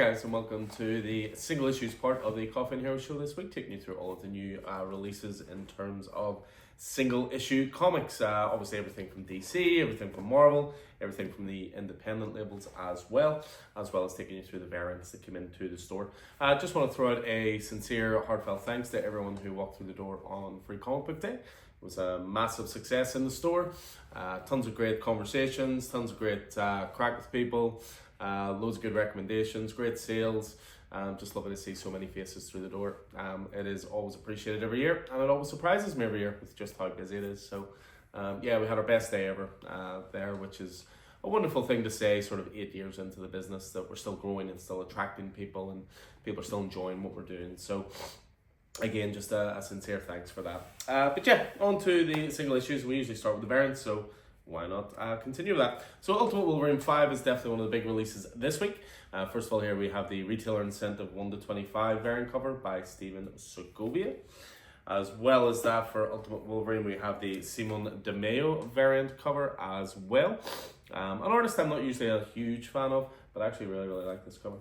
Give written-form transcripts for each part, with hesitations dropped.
guys, and welcome to the single issues part of the Coffee and Hero show this week, taking you through all of the new releases in terms of single issue comics. Obviously everything from DC, everything from Marvel, everything from the independent labels as well as taking you through the variants that came into the store. Just want to throw out a sincere, heartfelt thanks to everyone who walked through the door on Free Comic Book Day. It was a massive success in the store. Tons of great conversations, tons of great crack with people, loads of good recommendations, great sales. Just lovely to see so many faces through the door. It is always appreciated every year, and it always surprises me every year with just how busy it is. So yeah, we had our best day ever there, which is a wonderful thing to say sort of 8 years into the business, that we're still growing and still attracting people, and people are still enjoying what we're doing. So again, just a sincere thanks for that. But yeah, on to the single issues. We usually start with the variants, so why not continue with that? So Ultimate Wolverine 5 is definitely one of the big releases this week. First of all, here we have the Retailer Incentive 1-25 variant cover by Steven Segovia. As well as that, for Ultimate Wolverine, we have the Simon DeMeo variant cover as well. An artist I'm not usually a huge fan of, but I actually really like this cover.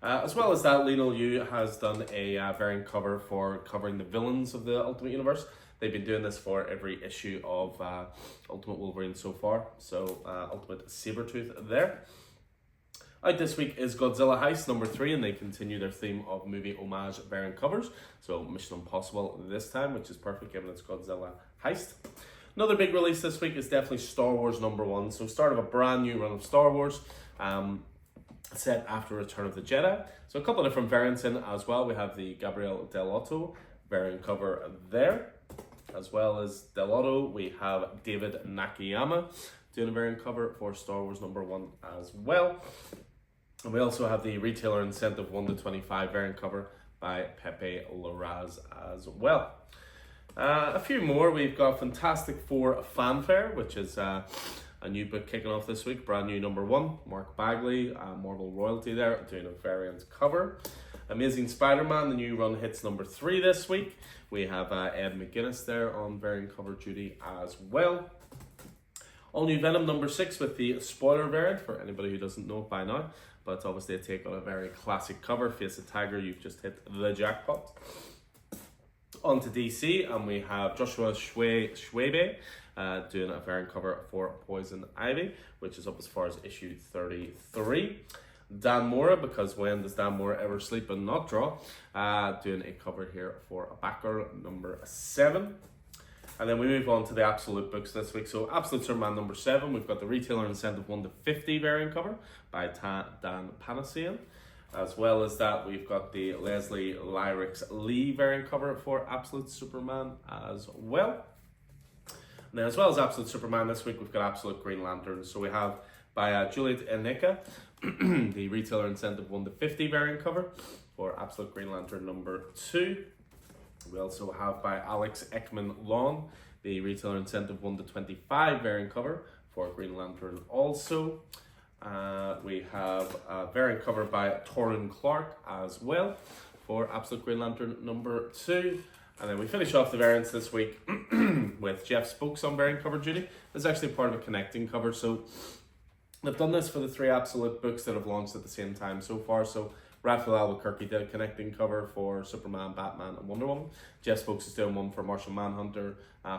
As well as that, Lionel Yu has done a variant cover for covering the villains of the Ultimate Universe. They've been doing this for every issue of Ultimate Wolverine so far. So Ultimate Sabretooth there. Out this week is Godzilla Heist number 3, and they continue their theme of movie homage variant covers. So Mission Impossible this time, which is perfect given it's Godzilla Heist. Another big release this week is definitely Star Wars number 1. So start of a brand new run of Star Wars. Set after Return of the Jedi. So a couple of different variants in as well. We have the Gabriel Dell'Otto variant cover there. As well as Dell'Otto, we have David Nakayama doing a variant cover for Star Wars number 1 as well. And we also have the Retailer Incentive 1-25 variant cover by Pepe Larraz as well. A few more. We've got Fantastic Four Fanfare, which is a new book kicking off this week, brand new number 1. Mark Bagley, Marvel royalty there, doing a variant cover. Amazing Spider-Man, the new run hits number 3 this week. We have Ed McGuinness there on variant cover duty as well. All new Venom number 6 with the spoiler variant, for anybody who doesn't know it by now. But it's obviously a take on a very classic cover. Face a Tiger, you've just hit the jackpot. On to DC, and we have Joshua Schwebe doing a variant cover for Poison Ivy, which is up as far as issue 33. Dan Mora, because when does Dan Mora ever sleep and not draw, doing a cover here for Batgirl number 7. And then we move on to the Absolute books this week. So Absolute Superman number 7, we've got the Retailer Incentive 1-50 variant cover by Dan Panasian. As well as that, we've got the Leslie Lyrics Lee variant cover for Absolute Superman as well. And then as well as Absolute Superman this week, we've got Absolute Green Lantern. So we have by Juliet Eneka, the Retailer Incentive 1-50 variant cover for Absolute Green Lantern number 2. We also have by Alex Ekman Long, the Retailer Incentive 1-25 variant cover for Green Lantern also. We have a variant cover by Torrin Clark as well for Absolute Green Lantern number 2. And then we finish off the variants this week with Jeff Spokes on variant cover duty. This is actually part of a connecting cover. So they've done this for the 3 Absolute books that have launched at the same time so far. So Raphael Albuquerque did a connecting cover for Superman, Batman, and Wonder Woman. Jeff Spokes is doing one for Martian Manhunter,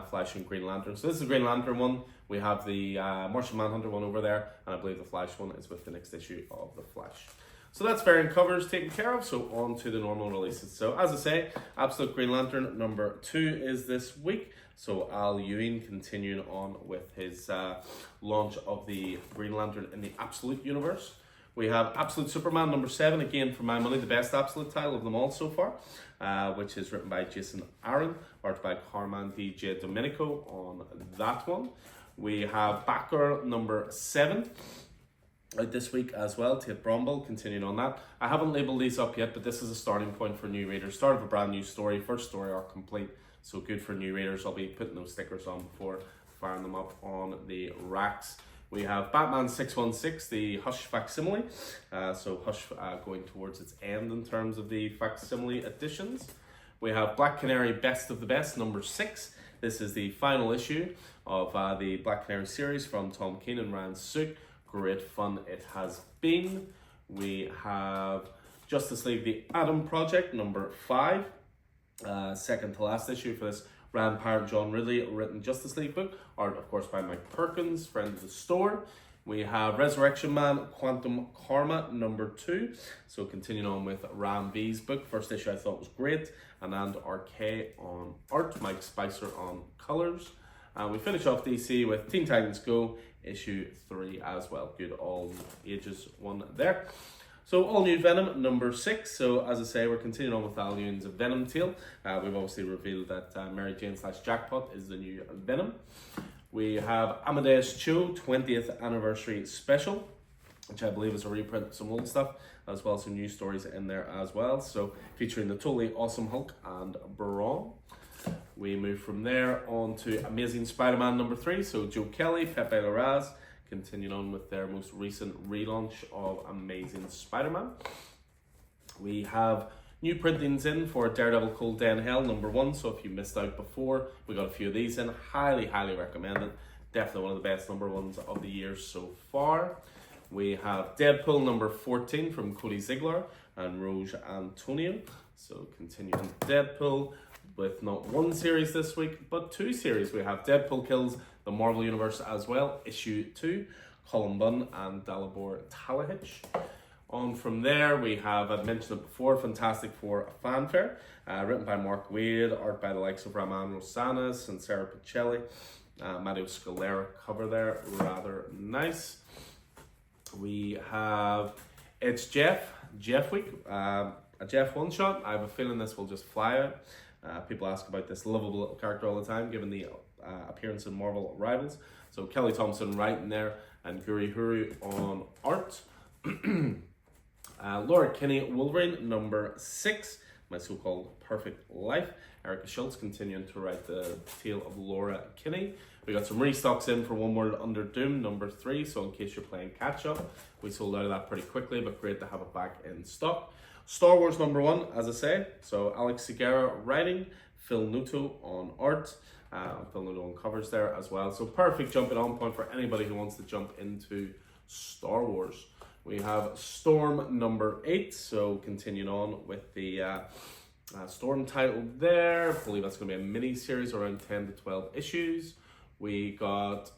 Flash, and Green Lantern. So this is the Green Lantern one. We have the Martian Manhunter one over there, and I believe the Flash one is with the next issue of the Flash. So that's variant covers taken care of, so on to the normal releases. So as I say, Absolute Green Lantern number 2 is this week. So Al Ewing continuing on with his launch of the Green Lantern in the Absolute Universe. We have Absolute Superman number 7, again for my money, the best Absolute title of them all so far, which is written by Jason Aaron, art by Carmen D.J. Domenico on that one. We have Batgirl number 7 out this week as well. Tate Bromble continuing on that. I haven't labelled these up yet, but this is a starting point for new readers. Start of a brand new story, first story arc complete, so good for new readers. I'll be putting those stickers on before firing them up on the racks. We have Batman 616, the Hush facsimile. So Hush going towards its end in terms of the facsimile editions. We have Black Canary Best of the Best, number 6. This is the final issue of the Black Canary series from Tom King and Ryan Sook. Great fun it has been. We have Justice League The Atom Project, number 5. Second to last issue for this Rand Parrott, John Ridley written Justice League book. Art, of course, by Mike Perkins, friend of the store. We have Resurrection Man, Quantum Karma, number 2. So continuing on with Ram V's book. First issue I thought was great. Anand RK on art, Mike Spicer on colours. And we finish off DC with Teen Titans Go, issue 3 as well. Good all ages one there. So all new Venom, number 6. So as I say, we're continuing on with Al Ewing's Venom tale. We've obviously revealed that Mary Jane / Jackpot is the new Venom. We have Amadeus Cho 20th anniversary special, which I believe is a reprint of some old stuff, as well as some new stories in there as well. So featuring the totally awesome Hulk and Brawn. We move from there on to Amazing Spider-Man number 3. So Joe Kelly, Pepe Larraz, continuing on with their most recent relaunch of Amazing Spider-Man. We have new printings in for Daredevil Cold Day in Hell number 1. So if you missed out before, we got a few of these in. Highly recommend it. Definitely one of the best number 1s of the year so far. We have Deadpool number 14 from Cody Ziegler and Rose Antonio. So continuing Deadpool with not 1 series this week, but 2 series. We have Deadpool Kills the Marvel Universe as well, issue 2, Colin Bunn and Dalibor Talahich. On from there, we have, I've mentioned it before, Fantastic Four Fanfare, written by Mark Waid, art by the likes of Raman Rosanas and Sarah Pichelli. Matteo Scalera cover there, rather nice. We have It's Jeff Week, a Jeff one-shot. I have a feeling this will just fly out. People ask about this lovable little character all the time, given the appearance in Marvel Rivals. So Kelly Thompson writing there, and Guri Huru on art. Laura Kinney, Wolverine, number 6, My So-Called Perfect Life. Erica Schultz continuing to write the tale of Laura Kinney. We got some restocks in for One World Under Doom, number 3, so in case you're playing catch-up, we sold out of that pretty quickly, but great to have it back in stock. Star Wars number 1, as I say, so Alex Segarra writing, Phil Nuto on art, Phil Nuto on covers there as well. So perfect jumping on point for anybody who wants to jump into Star Wars. We have Storm number 8, so continuing on with the Storm title there. I believe that's going to be a mini-series around 10 to 12 issues. We got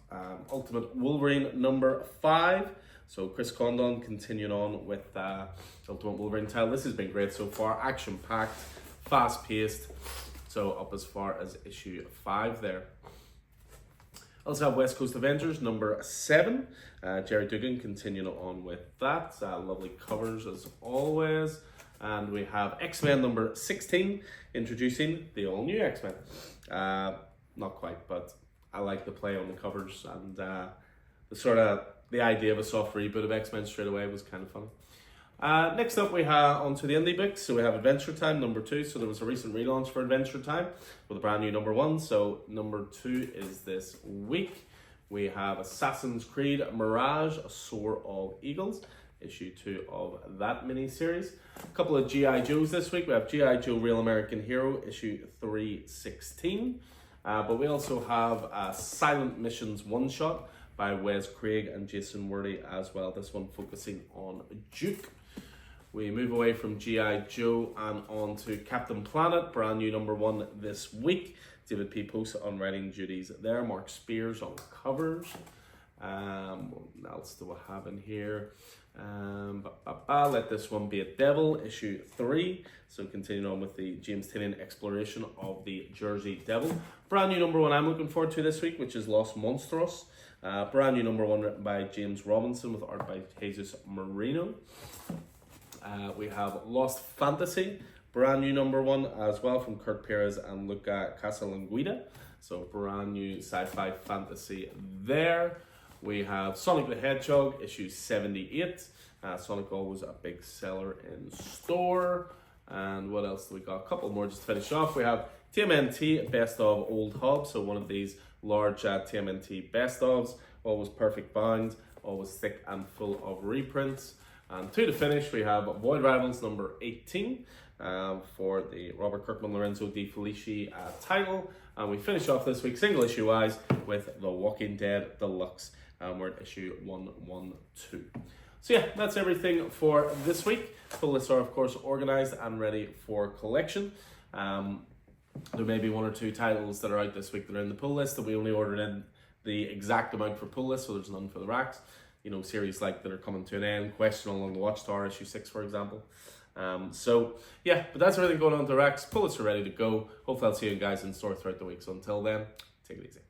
Ultimate Wolverine number 5. So Chris Condon continuing on with Ultimate Wolverine title. This has been great so far. Action-packed, fast-paced. So up as far as issue 5 there. Also have West Coast Avengers number 7. Jerry Dugan continuing on with that. Lovely covers as always. And we have X-Men number 16, introducing the all-new X-Men. Not quite, but I like the play on the covers, and the idea of a soft reboot of X-Men straight away was kind of funny. Next up, we have onto the indie books. So we have Adventure Time number 2. So there was a recent relaunch for Adventure Time with a brand new number 1. So number 2 is this week. We have Assassin's Creed Mirage, A Soar of Eagles, issue 2 of that mini-series. A couple of G.I. Joes this week. We have G.I. Joe Real American Hero, issue 316. But we also have Silent Missions one-shot by Wes Craig and Jason Worley as well. This one focusing on Duke. We move away from G.I. Joe and on to Captain Planet, brand new number 1 this week. David P. Post on writing duties there. Mark Spears on covers. What else do I have in here? Let This One Be a Devil, issue 3. So continuing on with the James Tynion exploration of the Jersey Devil. Brand new number 1 I'm looking forward to this week, which is Los Monstruos. Brand new number 1 written by James Robinson with art by Jesus Marino. We have Lost Fantasy, brand new number 1 as well from Kurt Perez and Luca Casalanguida. So brand new sci-fi fantasy there. We have Sonic the Hedgehog, issue 78. Sonic always a big seller in store. And what else do we got? A couple more just to finish off. We have TMNT Best of Old Hobbs. So one of these large TMNT Best ofs. Always perfect bound, always thick and full of reprints. And to the finish, we have Void Rivals number 18 for the Robert Kirkman Lorenzo Di Felici title. And we finish off this week single issue wise with The Walking Dead Deluxe. We're at issue 112. So yeah, that's everything for this week. Full lists are of course organised and ready for collection. There may be one or two titles that are out this week that are in the pull list that we only ordered in the exact amount for pull list, so there's none for the racks. You know, series like that are coming to an end, Question Along the Watchtower issue 6 for example. So yeah, but that's everything going on with the racks. Pull lists are ready to go. Hopefully I'll see you guys in store throughout the week. So until then, take it easy.